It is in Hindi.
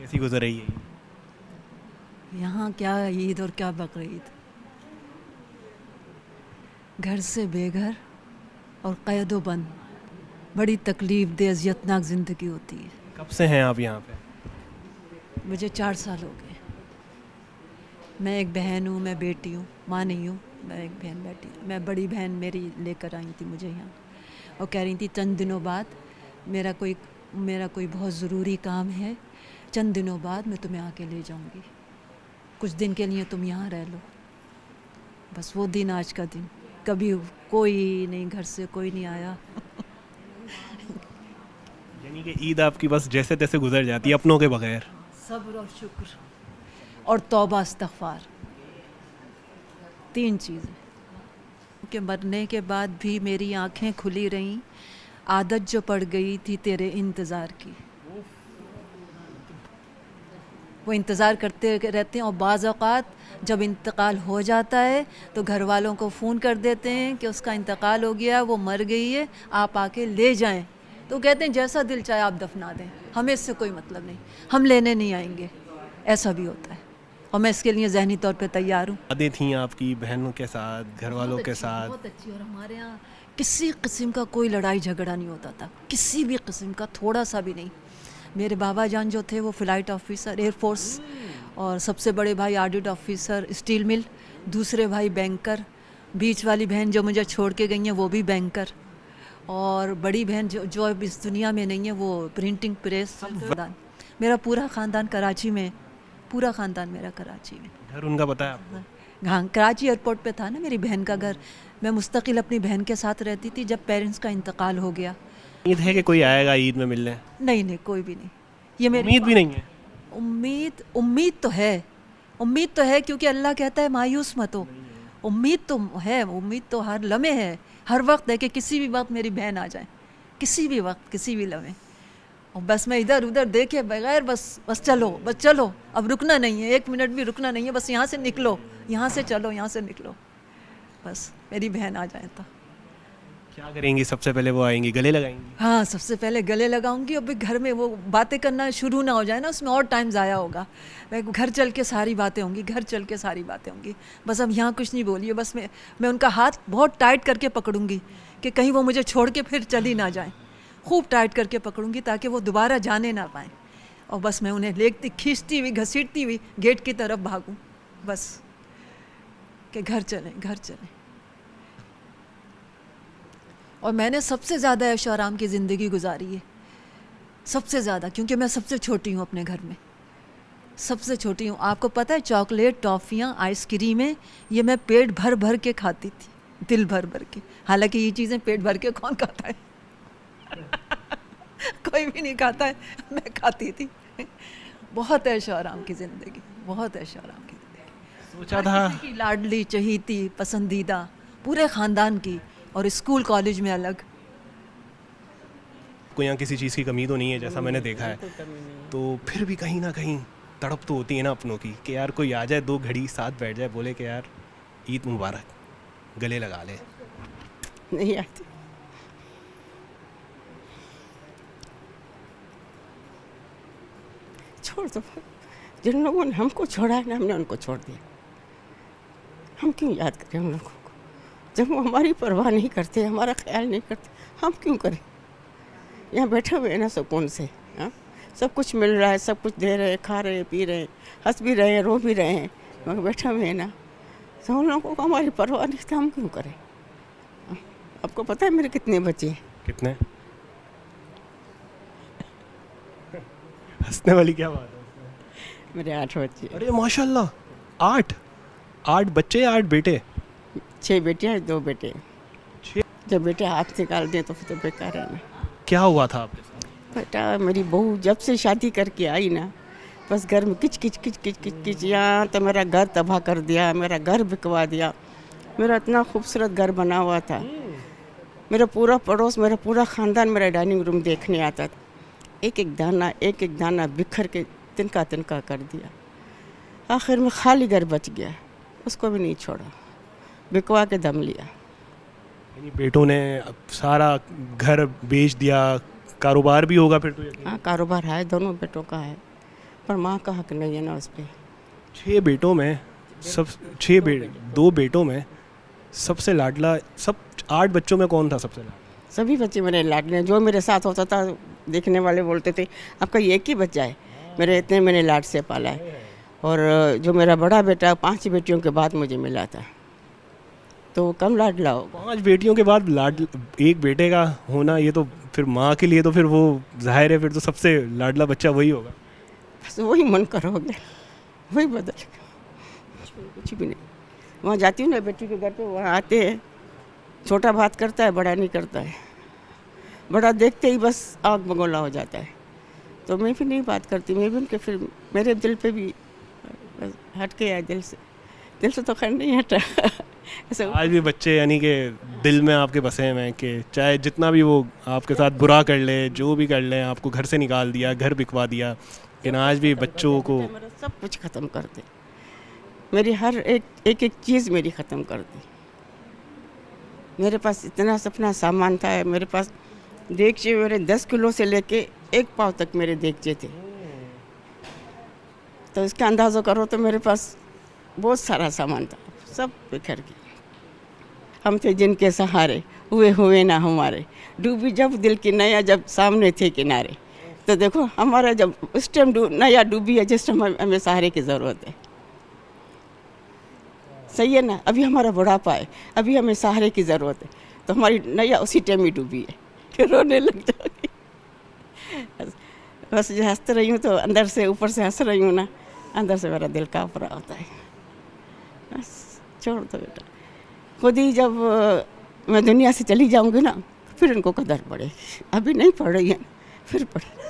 कैसी गुजर रही है? यहाँ क्या ईद और क्या बकरीद, घर से बेघर और क़ैदो बंद, बड़ी तकलीफ़ दे अज़ियतनाक ज़िंदगी होती है। कब से हैं आप यहाँ पे? मुझे 4 साल हो गए। मैं एक बहन हूँ, मैं बेटी हूँ, माँ नहीं हूँ, मैं एक बहन बेटी। मैं बड़ी बहन मेरी लेकर आई थी मुझे यहाँ और कह रही थी चंद दिनों बाद मेरा कोई बहुत ज़रूरी काम है, चंद दिनों बाद मैं तुम्हें आके ले जाऊँगी, कुछ दिन के लिए तुम यहाँ रह लो। बस वो दिन आज का दिन, कभी कोई नहीं, घर से कोई नहीं आया। यानी कि ईद आपकी बस जैसे तैसे गुजर जाती है अपनों के बगैर। सब्र और शुक्र और तौबा इस्तग़फ़ार, 3 चीज़ें। कि मरने के बाद भी मेरी आंखें खुली रहीं, आदत जो पड़ गई थी तेरे इंतज़ार की, वो इंतज़ार करते रहते हैं। और बाज़ औक़ात जब इंतकाल हो जाता है तो घर वालों को फ़ोन कर देते हैं कि उसका इंतकाल हो गया, वो मर गई है, आप आके ले जाएं। तो कहते हैं जैसा दिल चाहे आप दफना दें, हमें इससे कोई मतलब नहीं, हम लेने नहीं आएंगे। ऐसा भी होता है और मैं इसके लिए ज़हनी तौर पे तैयार हूँ। यादें थी आपकी बहनों के साथ, घर वालों के साथ? बहुत अच्छी। और हमारे यहाँ किसी किस्म का कोई लड़ाई झगड़ा नहीं होता था, किसी भी किस्म का, थोड़ा सा भी नहीं। मेरे बाबा जान जो थे वो फ़्लाइट ऑफिसर एयरफोर्स, और सबसे बड़े भाई ऑडिट ऑफिसर स्टील मिल, दूसरे भाई बैंकर, बीच वाली बहन जो मुझे छोड़ के गई हैं वो भी बैंकर, और बड़ी बहन जो अब इस दुनिया में नहीं है वो प्रिंटिंग प्रेस। मेरा पूरा ख़ानदान कराची में, पूरा ख़ानदान मेरा कराची में। घर उनका पता है आपको? हाँ, कराची एयरपोर्ट पे था ना मेरी बहन का घर। मैं मुस्तकिल अपनी बहन के साथ रहती थी जब पेरेंट्स का इंतकाल हो गया। उम्मीद है कि कोई आएगा ईद में मिलने? नहीं, कोई भी नहीं। ये मेरी उम्मीद भी नहीं है? उम्मीद तो है, उम्मीद तो है, क्योंकि अल्लाह कहता है मायूस मत हो। उम्मीद तो है, उम्मीद तो हर लम्हे है, हर वक्त है कि किसी भी वक्त मेरी बहन आ जाए, किसी भी वक्त, किसी भी लम्हे। और बस मैं इधर उधर देखे बगैर बस चलो, अब रुकना नहीं है, 1 मिनट भी रुकना नहीं है, बस यहाँ से निकलो, यहाँ से चलो, यहाँ से निकलो, बस मेरी बहन आ जाए तो। क्या करेंगी? सबसे पहले वो आएंगी, गले लगाएंगी? हाँ, सबसे पहले गले लगाऊंगी। और घर में वो बातें करना शुरू ना हो जाए ना, उसमें और टाइम ज़ाया होगा। मैं घर चल के सारी बातें होंगी, घर चल के सारी बातें होंगी। बस अब यहाँ कुछ नहीं बोलिए, बस मैं उनका हाथ बहुत टाइट करके पकड़ूंगी कि कहीं वो मुझे छोड़ के फिर चली ना जाए। खूब टाइट करके पकड़ूंगी ताकि वो दोबारा जाने ना पाएँ। और बस मैं उन्हें लेती, खींचती हुई, घसीटती हुई गेट की तरफ भागूँ, बस कि घर चलें, घर चलें। और मैंने सबसे ज़्यादा ऐशो आराम की ज़िंदगी गुजारी है, सबसे ज़्यादा, क्योंकि मैं सबसे छोटी हूँ अपने घर में, सबसे छोटी हूँ। आपको पता है चॉकलेट, टॉफ़ियाँ, आइसक्रीमें, ये मैं पेट भर भर के खाती थी, दिल भर भर के। हालांकि ये चीज़ें पेट भर के कौन खाता है कोई भी नहीं खाता है, मैं खाती थी। बहुत ऐशो आराम की ज़िंदगी, बहुत ऐशो आराम की ज़िंदगी। सोचा था किसी की लाडली, चहीती, पसंदीदा, पूरे ख़ानदान की, और स्कूल कॉलेज में अलग। कोई यहाँ किसी चीज़ की कमी तो नहीं है जैसा मैंने देखा है, तो फिर भी कहीं ना कहीं तड़प तो होती है ना अपनों की कि यार कोई आ जाए, 2 घड़ी साथ बैठ जाए, बोले कि यार ईद मुबारक, गले लगा ले। नहीं आती। छोड़ दो, जिन लोगों ने हमको छोड़ा है ना, हमने उनको छोड़ दिया। हम क्यों याद करें उन लोगों को जब वो हमारी परवाह नहीं करते, हमारा ख्याल नहीं करते, हम क्यों करें? यहाँ बैठे हुए हैं ना सुकून से, हाँ, सब कुछ मिल रहा है, सब कुछ दे रहे हैं, खा रहे हैं, पी रहे हैं, हंस भी रहे हैं, रो भी रहे हैं, मगर बैठे हुए हैं ना, तो उन लोगों को हमारी परवाह नहीं थी, हम क्यों करें? हाँ? आपको पता है मेरे कितने बच्चे हैं? कितने? हंसने वाली क्या बात है? मेरे 8 बच्चे। अरे माशाल्लाह, 8 बच्चे, 8 बेटे? 6 बेटियाँ, 2 बेटे। 6? जब बेटे हाथ निकाल दें तो फिर तो बेकार है ना। क्या हुआ था आपके साथ? बेटा, मेरी बहू जब से शादी करके आई ना, बस घर में किच किच किच किच किच किच, यहाँ तो मेरा घर तबाह कर दिया, मेरा घर बिकवा दिया। मेरा इतना खूबसूरत घर बना हुआ था, मेरा पूरा पड़ोस, मेरा पूरा ख़ानदान मेरा डाइनिंग रूम देखने आता था। एक एक दाना बिखर के तिनका तिनका कर दिया। आखिर में खाली घर बच गया, उसको भी नहीं छोड़ा, बिकवा के दम लिया। यानी बेटों ने अब सारा घर बेच दिया, कारोबार भी होगा फिर तो? हाँ, कारोबार है, दोनों बेटों का है, पर माँ का हक नहीं है ना उस पर। 6 बेटों में सब 2 बेटों में सबसे लाडला, सब 8 बच्चों में कौन था सबसे लाडला? सभी बच्चे मेरे लाडले हैं। जो मेरे साथ होता था देखने वाले बोलते थे आपका ये एक ही बच्चा है, मेरे इतने मैंने लाड से पाला है। और जो मेरा बड़ा बेटा 5 बेटियों के बाद मुझे मिला था, तो वो कम लाडला हो। 5 बेटियों के बाद एक बेटे का होना, ये तो फिर माँ के लिए तो फिर वो जाहिर है, फिर तो सबसे लाडला बच्चा वही होगा। बस वही मन कर हो गया, वही बदल गया, कुछ भी नहीं। वहाँ जाती हूँ ना बेटी के घर पे, वहाँ आते हैं, छोटा बात करता है, बड़ा नहीं करता है। बड़ा देखते ही बस आग बगोला हो जाता है, तो मैं भी नहीं बात करती। मैं भी उनके, फिर मेरे दिल पे भी हट के आया, दिल से तो खैर नहीं हटा। ऐसा आज भी बच्चे यानी कि दिल में आपके बसे हुए हैं कि चाहे जितना भी वो आपके साथ बुरा कर ले, जो भी कर ले, आपको घर से निकाल दिया, घर बिकवा दिया, लेकिन आज भी बच्चों को मेरा सब कुछ ख़त्म कर दे। मेरी हर एक चीज़ मेरी ख़त्म कर दी। मेरे पास इतना सपना सामान था, मेरे पास देगचे मेरे 10 किलो से लेके 1 पाव तक मेरे देगचे थे। तो इसका अंदाज़ा करो तो मेरे पास बहुत सारा सामान था, सब बिखर गया। हम थे जिनके सहारे, हुए ना हमारे, डूबी जब दिल की नैया जब सामने थे किनारे। तो देखो हमारा जब उस टाइम नैया डूबी है जिस टाइम हमें सहारे की ज़रूरत है। सही है ना? अभी हमारा बुढ़ापा है, अभी हमें सहारे की ज़रूरत है, तो हमारी नैया उसी टाइम ही डूबी है, फिर रोने लग जाओगी। बस जो हंसते रही हूँ तो अंदर से, ऊपर से हंस रही हूँ ना, अंदर से मेरा दिल काँप रहा होता है। बस छोड़ दो बेटा, खुद ही जब मैं दुनिया से चली जाऊँगी ना, फिर इनको कदर पड़ेगी। अभी नहीं पड़ रही है, फिर पड़ेगी।